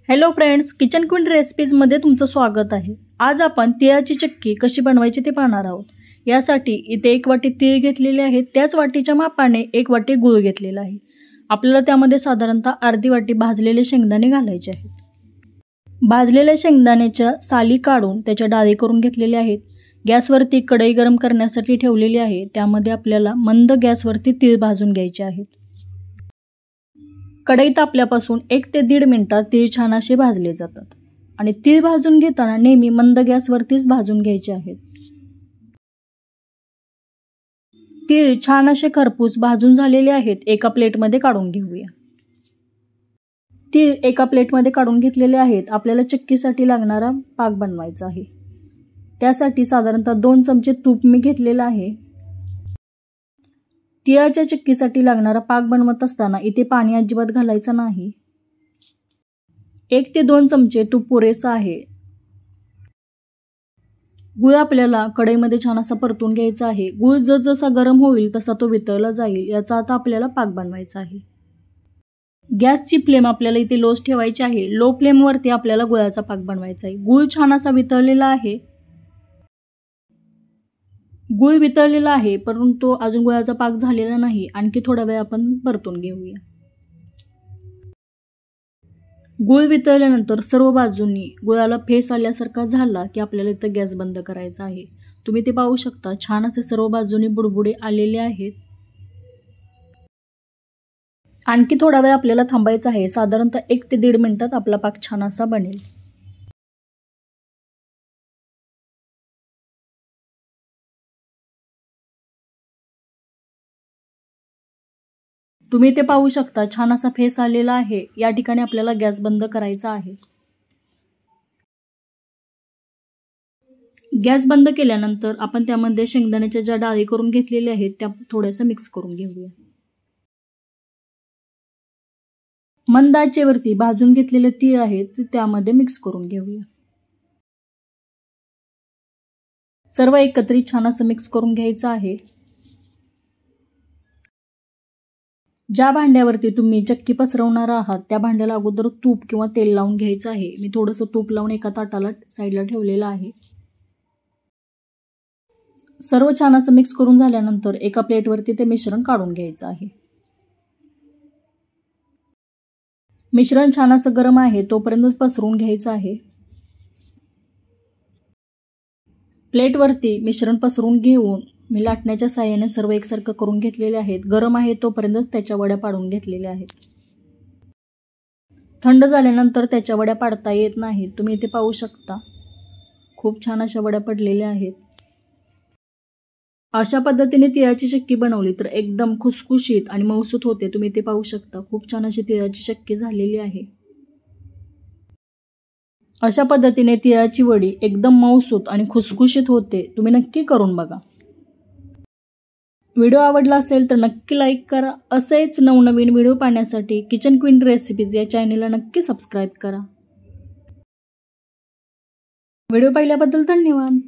Hello friends, kitchen queen रेसिपीजमध्ये तुमचं स्वागत आहे। आज आपण तिळाची चक्की कशी बनवायची ते पाहणार आहोत। यासाठी इथे 1 वाटी तीळ घेतलेले आहेत, त्याच वाटीच्या मापाने 1 वाटी गूळ घेतलेला आहे। आपल्याला त्यामध्ये साधारणतः अर्धी वाटी भाजलेले शेंगदाणे घालायचे आहेत। भाजलेल्या शेंगदाण्याच्या साली काढून त्याच्या डाळी करून घेतलेल्या आहेत। गॅसवरती कढई गरम करण्यासाठी ठेवलेली आहे, त्यामध्ये आपल्याला मंद गॅसवरती तीळ भाजून घ्यायचे आहेत। कढई तापल्यापासून 1 ते 1.5 मिनिटात तीळ छान असे भाजले जातात आणि तीळ भाजून घेताना नेहमी मंद गॅसवरतीच भाजून घ्यायचे आहेत। तीळ छान असे खरपूस भाजून झालेले आहेत, एका प्लेटमध्ये काढून घेऊया। तीळ एका प्लेटमध्ये काढून घेतलेले आहेत। आपल्याला चक्कीसाठी लागणारा पाक बनवायचा आहे। त्यासाठी साधारणतः 2 चमचे तूप मी घेतलेले आहे। तिळाच्या चक्कीसाठी लागणारा पाक बनवत असताना इथे पाणी अजिबात घालायचं नाही। 1 ते 2 चमचे तूप पुरेसा आहे। गूळ आपल्याला कढईमध्ये छान असा परतून घ्यायचा आहे। गूळ जसजसा गरम होईल तसा तो वितळला जाईल, याचा आता आपल्याला पाक बनवायचा आहे। गॅसची फ्लेम आपल्याला इथे लोच ठेवायची आहे। लो फ्लेमवरती आपल्याला गुळाचा पाक बनवायचा आहे। गूळ छान असा वितळलेला आहे। गूळ वितळलेला आहे, परंतु अजून गुळाचा पाक झालेला नाही। आणखी थोडा वेळ आपण परतून घेऊया। गूळ वितळल्यानंतर सर्व बाजूंनी गुळाला फेस आल्यासारखा झाला की आपल्याला इथं गॅस बंद करायचा आहे। तुम्ही ते पाहू शकता, छान असे सर्व बाजूंनी बुडबुडे आलेले आहेत। आणखी थोडा वेळ आपल्याला थांबायचं आहे। साधारणतः 1 ते 1.5 मिनिटात आपला पाक छान असा बनेल। तुम्ही ते पाहू शकता, छान असा फेस आलेला आहे। या ठिकाणी आपल्याला गॅस बंद करायचा आहे। गॅस बंद केल्यानंतर आपण त्यामध्ये शेंगदाण्याच्या ज्या डाळी करून घेतलेल्या आहेत त्या थोड्याशा मिक्स करून घेऊया। मंद आचेवरती भाजून घेतलेले तीळ आहेत त्यामध्ये मिक्स करून घेऊया। सर्व एकत्रित छान असं मिक्स करून घ्यायचं आहे। ज्या भांड्यावरती तुम्ही चक्की पसरवणार आहात त्या भांड्याला अगोदर तूप किंवा तेल लावून घ्यायचं आहे। मी थोडंसं तूप लावून एका ताटाला साईडला ठेवलेलं आहे। सर्व छान असं मिक्स करून झाल्यानंतर एका प्लेटवरती ते मिश्रण काढून घ्यायचं आहे। मिश्रण छान असं गरम आहे तोपर्यंत पसरवून घ्यायचं आहे। प्लेटवरती मिश्रण पसरवून घेऊन मी लाटण्याच्या साहाय्याने सर्व एकसारखं करून घेतलेले आहेत। गरम आहे तोपर्यंतच त्याच्या वड्या पाडून घेतलेल्या आहेत। थंड झाल्यानंतर त्याच्या वड्या पाडता येत नाहीत। तुम्ही इथे पाहू शकता, खूप छान अशा वड्या पडलेल्या आहेत। अशा पद्धतीने तिळाची चक्की बनवली तर एकदम खुसखुशीत आणि मऊसूत होते। तुम्ही इथे पाहू शकता, खूप छान अशी तिळाची चक्की झालेली आहे। अशा पद्धतीने तिळाची वडी एकदम मऊसूत आणि खुसखुशीत होते। तुम्ही नक्की करून बघा। व्हिडिओ आवडला असेल तर नक्की लाईक करा। असेच नवनवीन व्हिडिओ पाहण्यासाठी किचन क्वीन रेसिपीज या चॅनलला नक्की सबस्क्राईब करा। व्हिडिओ पाहिल्याबद्दल धन्यवाद।